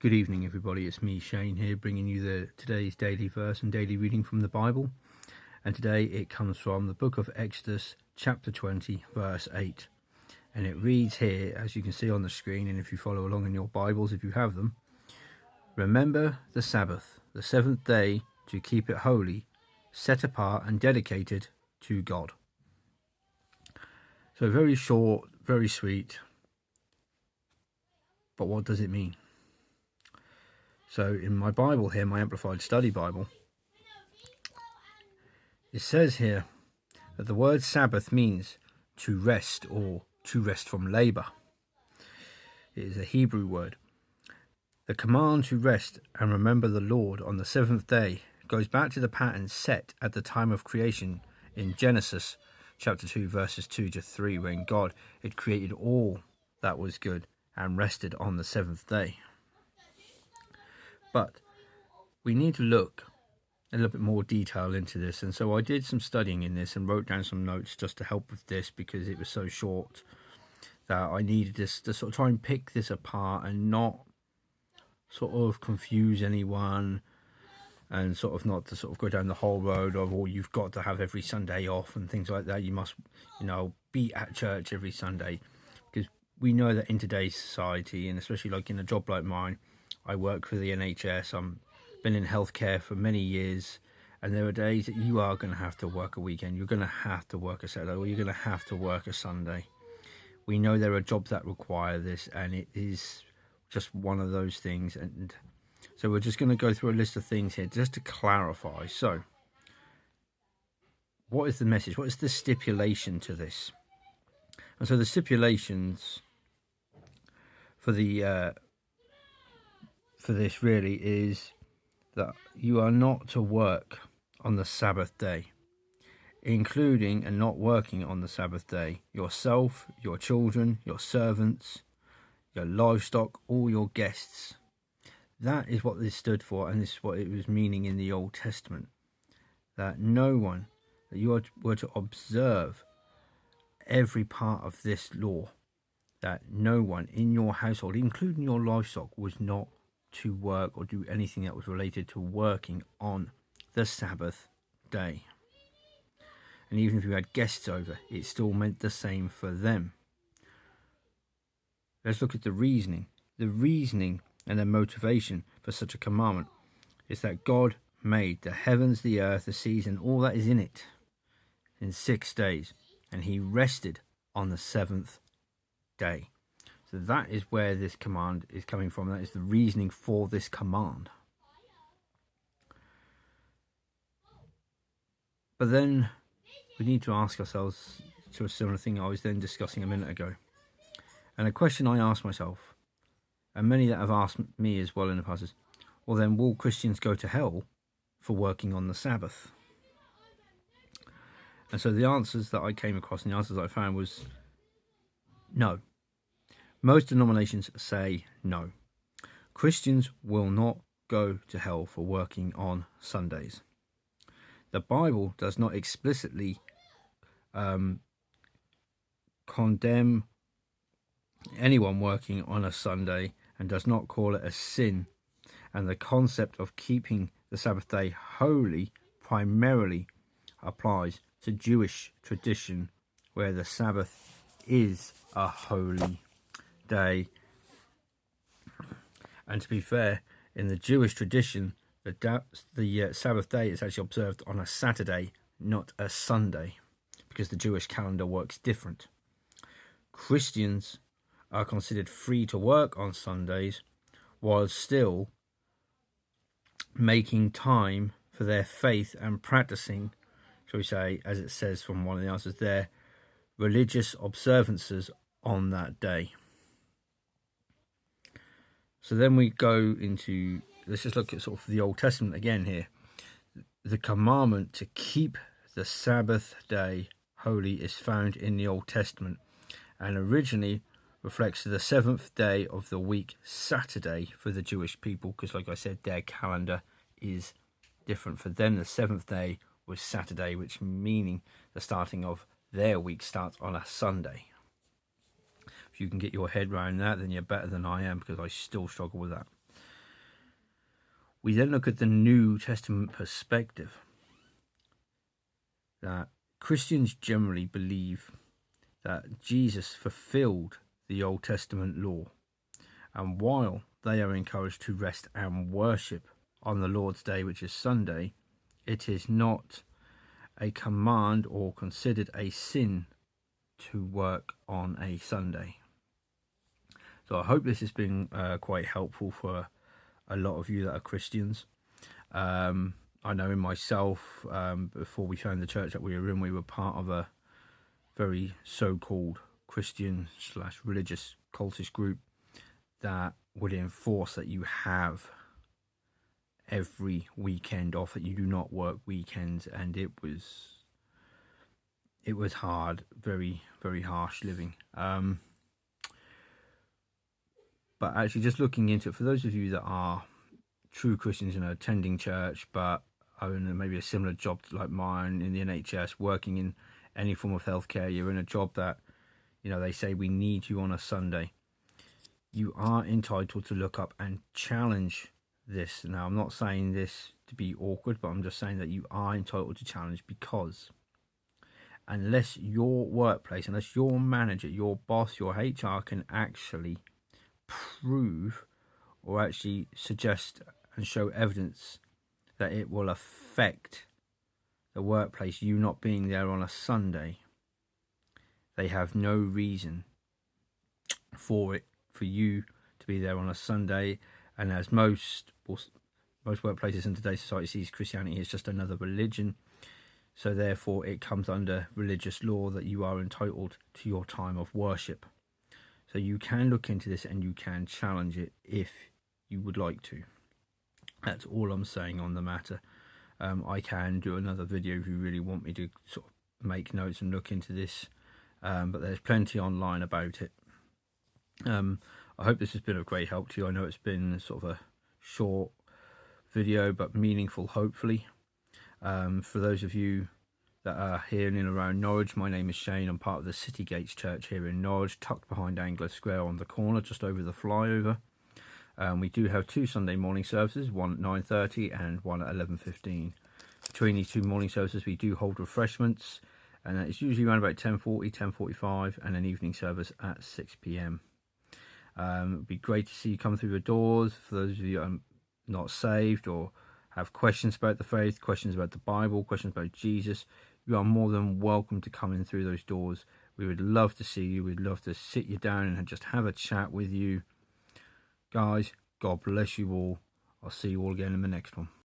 Good evening, everybody. It's me, Shane, here, bringing you today's daily verse and daily reading from the Bible. And today it comes from the book of Exodus, chapter 20, verse 8. And it reads here, as you can see on the screen, and if you follow along in your Bibles, if you have them, "Remember the Sabbath, the seventh day, to keep it holy, set apart and dedicated to God." So very short, very sweet. But what does it mean? So in my Bible here, my Amplified Study Bible, it says here that the word Sabbath means to rest or to rest from labour. It is a Hebrew word. The command to rest and remember the Lord on the seventh day goes back to the pattern set at the time of creation in Genesis chapter 2 verses 2 to 3, when God had created all that was good and rested on the seventh day. But we need to look a little bit more detail into this, and so I did some studying in this and wrote down some notes just to help with this, because it was so short that I needed this to sort of try and pick this apart and not sort of confuse anyone, and sort of not to sort of go down the whole road of, oh, you've got to have every Sunday off and things like that. You must, be at church every Sunday, because we know that in today's society, and especially like in a job like mine, I work for the NHS. I've been in healthcare for many years, and there are days that you are going to have to work a weekend. You're going to have to work a Saturday, or you're going to have to work a Sunday. We know there are jobs that require this, and it is just one of those things. And so we're just going to go through a list of things here just to clarify. So what is the message? What is the stipulation to this? And so the stipulations for this really is that you are not to work on the Sabbath day, including and not working on the Sabbath day, yourself, your children, your servants, your livestock, all your guests. That is what this stood for, and this is what it was meaning in the Old Testament. That no one, that you were to observe every part of this law, that no one in your household, including your livestock, was not to work or do anything that was related to working on the Sabbath day. And even if you had guests over, it still meant the same for them. Let's look at the reasoning. The reasoning and the motivation for such a commandment is that God made the heavens, the earth, the seas, and all that is in it in 6 days, and he rested on the seventh day. So that is where this command is coming from. That is the reasoning for this command. But then we need to ask ourselves to a similar thing I was then discussing a minute ago. And a question I ask myself, and many that have asked me as well in the past, is, well then, will Christians go to hell for working on the Sabbath? And so the answers that I came across and the answers I found was no. Most denominations say no. Christians will not go to hell for working on Sundays. The Bible does not explicitly condemn anyone working on a Sunday, and does not call it a sin. And the concept of keeping the Sabbath day holy primarily applies to Jewish tradition, where the Sabbath is a holy day. And to be fair, in the Jewish tradition, the Sabbath day is actually observed on a Saturday, not a Sunday, because the Jewish calendar works different. Christians are considered free to work on Sundays, while still making time for their faith and practicing, shall we say, as it says from one of the answers, their religious observances on that day. So then we go into, let's just look at sort of the Old Testament again here. The commandment to keep the Sabbath day holy is found in the Old Testament, and originally reflects the seventh day of the week, Saturday, for the Jewish people, because like I said, their calendar is different. For them, the seventh day was Saturday, which meaning the starting of their week starts on a Sunday. If you can get your head around that, then you're better than I am, because I still struggle with that. We then look at the New Testament perspective, that Christians generally believe that Jesus fulfilled the Old Testament law, and while they are encouraged to rest and worship on the Lord's Day, which is Sunday, it is not a command or considered a sin to work on a Sunday. So I hope this has been quite helpful for a lot of you that are Christians. I know in myself, before we found the church that we were in, we were part of a very so-called Christian / religious cultist group that would enforce that you have every weekend off, that you do not work weekends, and it was hard, very, very harsh living. But actually, just looking into it, for those of you that are true Christians and attending church, but own maybe a similar job like mine in the NHS, working in any form of healthcare, you're in a job that, you know, they say we need you on a Sunday. You are entitled to look up and challenge this. Now, I'm not saying this to be awkward, but I'm just saying that you are entitled to challenge, because unless your workplace, unless your manager, your boss, your HR can actually prove or actually suggest and show evidence that it will affect the workplace, you not being there on a Sunday, they have no reason for you to be there on a Sunday. And as most workplaces in today's society sees Christianity as just another religion, so therefore it comes under religious law that you are entitled to your time of worship. So you can look into this and you can challenge it if you would like to. That's all I'm saying on the matter. I can do another video if you really want me to sort of make notes and look into this, but there's plenty online about it. I hope this has been of great help to you. I know it's been sort of a short video, but meaningful, hopefully. For those of you that are here and in around Norwich, my name is Shane. I'm part of the City Gates Church here in Norwich, tucked behind Angler Square on the corner, just over the flyover. We do have 2 Sunday morning services, one at 9:30 and one at 11:15. Between these 2 morning services, we do hold refreshments, and it's usually around about 10:40, 10:45, and an evening service at 6 p.m. It'd be great to see you come through the doors. For those of you that are not saved or have questions about the faith, questions about the Bible, questions about Jesus, you are more than welcome to come in through those doors. We would love to see you. We'd love to sit you down and just have a chat with you. Guys, God bless you all. I'll see you all again in the next one.